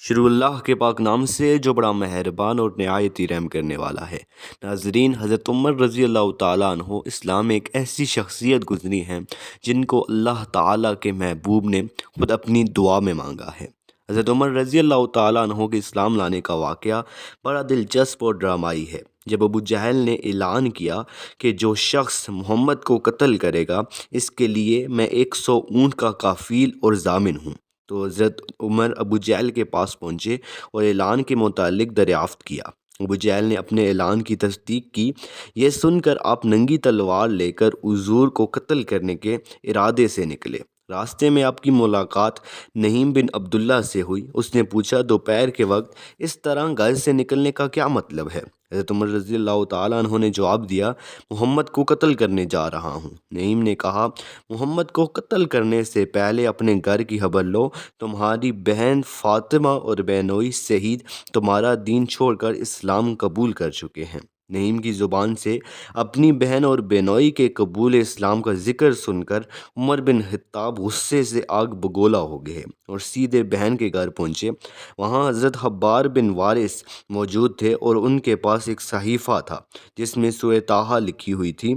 شروع اللہ کے پاک نام سے جو بڑا مہربان اور نہایت ہی رحم کرنے والا ہے۔ ناظرین، حضرت عمر رضی اللہ تعالیٰ عنہ اسلام میں ایک ایسی شخصیت گزری ہیں جن کو اللہ تعالیٰ کے محبوب نے خود اپنی دعا میں مانگا ہے۔ حضرت عمر رضی اللہ تعالیٰ عنہ کے اسلام لانے کا واقعہ بڑا دلچسپ اور ڈرامائی ہے۔ جب ابو جہل نے اعلان کیا کہ جو شخص محمد کو قتل کرے گا اس کے لیے میں 100 اونٹ کا کفیل اور ضامن ہوں، تو حضرت عمر ابو جہل کے پاس پہنچے اور اعلان کے متعلق دریافت کیا۔ ابو جہل نے اپنے اعلان کی تصدیق کی۔ یہ سن کر آپ ننگی تلوار لے کر حضور کو قتل کرنے کے ارادے سے نکلے۔ راستے میں آپ کی ملاقات نعیم بن عبداللہ سے ہوئی۔ اس نے پوچھا، دوپہر کے وقت اس طرح گھر سے نکلنے کا کیا مطلب ہے؟ حضرت عمر رضی اللہ تعالیٰ عنہ نے جواب دیا، محمد کو قتل کرنے جا رہا ہوں۔ نعیم نے کہا، محمد کو قتل کرنے سے پہلے اپنے گھر کی خبر لو، تمہاری بہن فاطمہ اور بہنوئی سعید تمہارا دین چھوڑ کر اسلام قبول کر چکے ہیں۔ نعیم کی زبان سے اپنی بہن اور بہنوئی کے قبول اسلام کا ذکر سن کر عمر بن خطاب غصے سے آگ بگولا ہو گئے اور سیدھے بہن کے گھر پہنچے۔ وہاں حضرت حبار بن وارث موجود تھے اور ان کے پاس ایک صحیفہ تھا جس میں سورہ طٰہٰ لکھی ہوئی تھی۔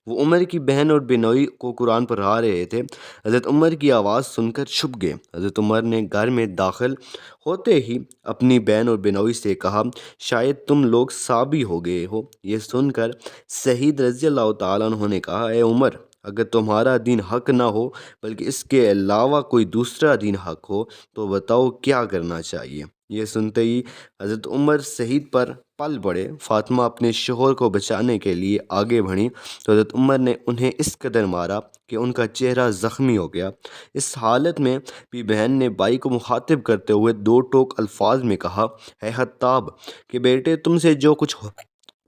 وہ عمر کی بہن اور بنوئی کو قرآن پڑھا رہے تھے۔ حضرت عمر کی آواز سن کر چھپ گئے۔ حضرت عمر نے گھر میں داخل ہوتے ہی اپنی بہن اور بنوئی سے کہا، شاید تم لوگ صابی ہو گئے ہو۔ یہ سن کر سعید رضی اللہ تعالیٰ عنہ نے کہا، اے عمر، اگر تمہارا دین حق نہ ہو بلکہ اس کے علاوہ کوئی دوسرا دین حق ہو تو بتاؤ کیا کرنا چاہیے؟ یہ سنتے ہی حضرت عمر سعید پر پل پڑے۔ فاطمہ اپنے شوہر کو بچانے کے لیے آگے بڑھیں تو حضرت عمر نے انہیں اس قدر مارا کہ ان کا چہرہ زخمی ہو گیا۔ اس حالت میں بھی بہن نے بھائی کو مخاطب کرتے ہوئے دو ٹوک الفاظ میں کہا، اے خطاب کے بیٹے، تم سے جو کچھ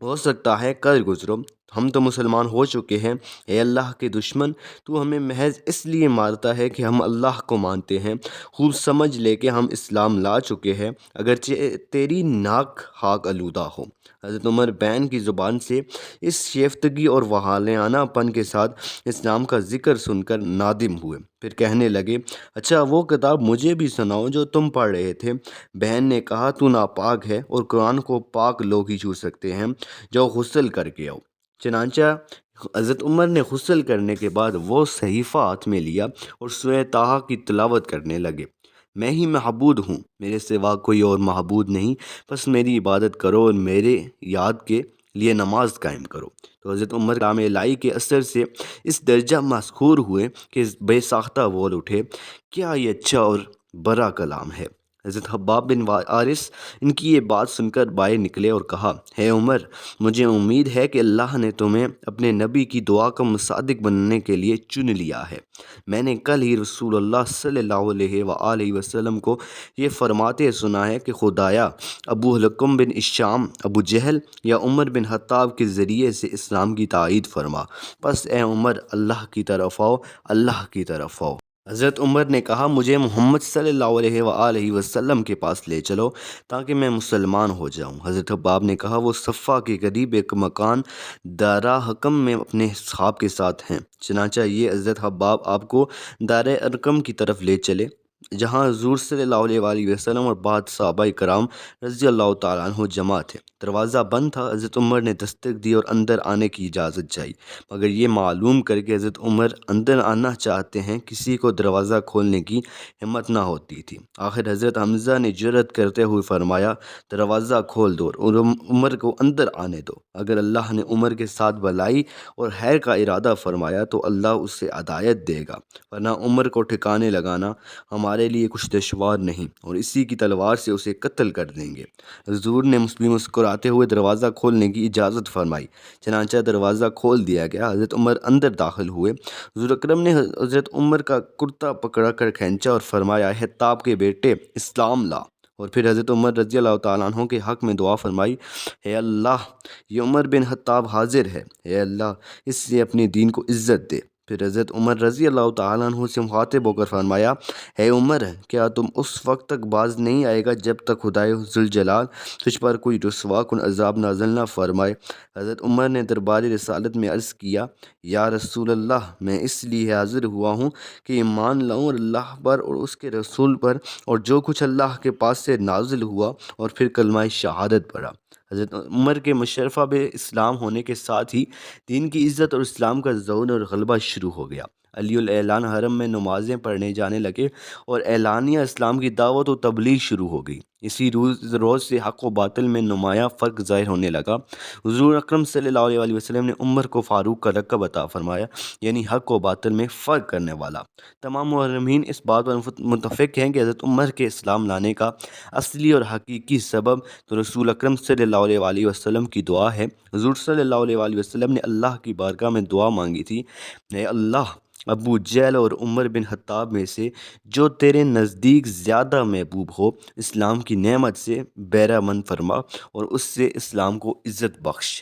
ہو سکتا ہے کر گزرو، ہم تو مسلمان ہو چکے ہیں۔ اے اللہ کے دشمن، تو ہمیں محض اس لیے مارتا ہے کہ ہم اللہ کو مانتے ہیں۔ خوب سمجھ لے کہ ہم اسلام لا چکے ہیں، اگرچہ تیری ناک خاک آلودہ ہو۔ حضرت عمر بہن کی زبان سے اس شیفتگی اور وحالانہ پن کے ساتھ اسلام کا ذکر سن کر نادم ہوئے، پھر کہنے لگے، اچھا وہ کتاب مجھے بھی سناؤ جو تم پڑھ رہے تھے۔ بہن نے کہا، تو ناپاک ہے اور قرآن کو پاک لوگ ہی چھو سکتے ہیں، جو غسل کر کے آؤ۔ چنانچہ حضرت عمر نے غسل کرنے کے بعد وہ صحیفہ ہاتھ میں لیا اور سورہ طٰہٰ کی تلاوت کرنے لگے۔ میں ہی معبود ہوں، میرے سوا کوئی اور معبود نہیں، بس میری عبادت کرو اور میرے یاد کے لیے نماز قائم کرو۔ تو حضرت عمر کلام الہی کے اثر سے اس درجہ مسحور ہوئے کہ بے ساختہ بول اٹھے، کیا یہ اچھا اور برا کلام ہے۔ حضرت حباب بن وارث ان کی یہ بات سن کر باہر نکلے اور کہا، اے عمر، مجھے امید ہے کہ اللہ نے تمہیں اپنے نبی کی دعا کا مصداق بننے کے لیے چن لیا ہے۔ میں نے کل ہی رسول اللہ صلی اللہ علیہ وآلہ وسلم کو یہ فرماتے سنا ہے کہ خدایا ابو الحکم بن ہشام، ابو جہل یا عمر بن خطاب کے ذریعے سے اسلام کی تائید فرما۔ پس اے عمر، اللہ کی طرف آؤ، اللہ کی طرف آؤ۔ حضرت عمر نے کہا، مجھے محمد صلی اللہ علیہ وآلہ وسلم کے پاس لے چلو تاکہ میں مسلمان ہو جاؤں۔ حضرت حباب نے کہا، وہ صفا کے قریب ایک مکان دارا حکم میں اپنے اصحاب کے ساتھ ہیں۔ چنانچہ یہ حضرت حباب آپ کو دار ارقم کی طرف لے چلے، جہاں حضور صلی اللہ علیہ وآلہ وسلم اور بعض صحابہ کرام رضی اللہ تعالیٰ عنہ جمع تھے۔ دروازہ بند تھا۔ حضرت عمر نے دستک دی اور اندر آنے کی اجازت چاہی، مگر یہ معلوم کر کے حضرت عمر اندر آنا چاہتے ہیں کسی کو دروازہ کھولنے کی ہمت نہ ہوتی تھی۔ آخر حضرت حمزہ نے جرأت کرتے ہوئے فرمایا، دروازہ کھول دو اور عمر کو اندر آنے دو۔ اگر اللہ نے عمر کے ساتھ بھلائی اور خیر کا ارادہ فرمایا تو اللہ اسے ہدایت دے گا، ورنہ عمر کو ٹھکانے لگانا ہمارے لیے کچھ دشوار نہیں اور اسی کی تلوار سے اسے قتل کر دیں گے۔ حضور نے مسکراتے ہوئے دروازہ کھولنے کی اجازت فرمائی، چنانچہ دروازہ کھول دیا گیا۔ حضرت عمر اندر داخل ہوئے۔ حضور اکرم نے حضرت عمر کا کرتا پکڑ کر کھینچا اور فرمایا، اے خطاب کے بیٹے، اسلام لا۔ اور پھر حضرت عمر رضی اللہ تعالیٰ عنہ کے حق میں دعا فرمائی، اے اللہ، یہ عمر بن خطاب حاضر ہے، اے اللہ اس سے اپنے دین کو عزت دے۔ پھر حضرت عمر رضی اللہ تعالیٰ عنہ سے مخاطب ہو کر فرمایا، اے عمر، کیا تم اس وقت تک باز نہیں آئے گا جب تک خدائے ذوالجلال تجھ پر کوئی رسوا کن عذاب نازل نہ فرمائے؟ حضرت عمر نے دربار رسالت میں عرض کیا، یا رسول اللہ، میں اس لیے حاضر ہوا ہوں کہ ایمان لاؤں اللہ پر اور اس کے رسول پر اور جو کچھ اللہ کے پاس سے نازل ہوا، اور پھر کلمہ شہادت پڑھا۔ حضرت عمر کے مشرفہ بے اسلام ہونے کے ساتھ ہی دین کی عزت اور اسلام کا ظہور اور غلبہ شروع ہو گیا۔ علی الاعلان حرم میں نمازیں پڑھنے جانے لگے اور اعلانیہ اسلام کی دعوت و تبلیغ شروع ہو گئی۔ اسی روز سے حق و باطل میں نمایاں فرق ظاہر ہونے لگا۔ حضور اکرم صلی اللہ علیہ وسلم نے عمر کو فاروق کا لقب عطا فرمایا، یعنی حق و باطل میں فرق کرنے والا۔ تمام محرمین اس بات پر متفق ہیں کہ حضرت عمر کے اسلام لانے کا اصلی اور حقیقی سبب تو رسول اکرم صلی اللہ علیہ وسلم کی دعا ہے۔ حضور صلی اللہ علیہ وسلم نے اللہ کی بارگاہ میں دعا مانگی تھی، اے اللہ، ابو جہل اور عمر بن خطاب میں سے جو تیرے نزدیک زیادہ محبوب ہو، اسلام کی نعمت سے بہرہ مند فرما اور اس سے اسلام کو عزت بخش۔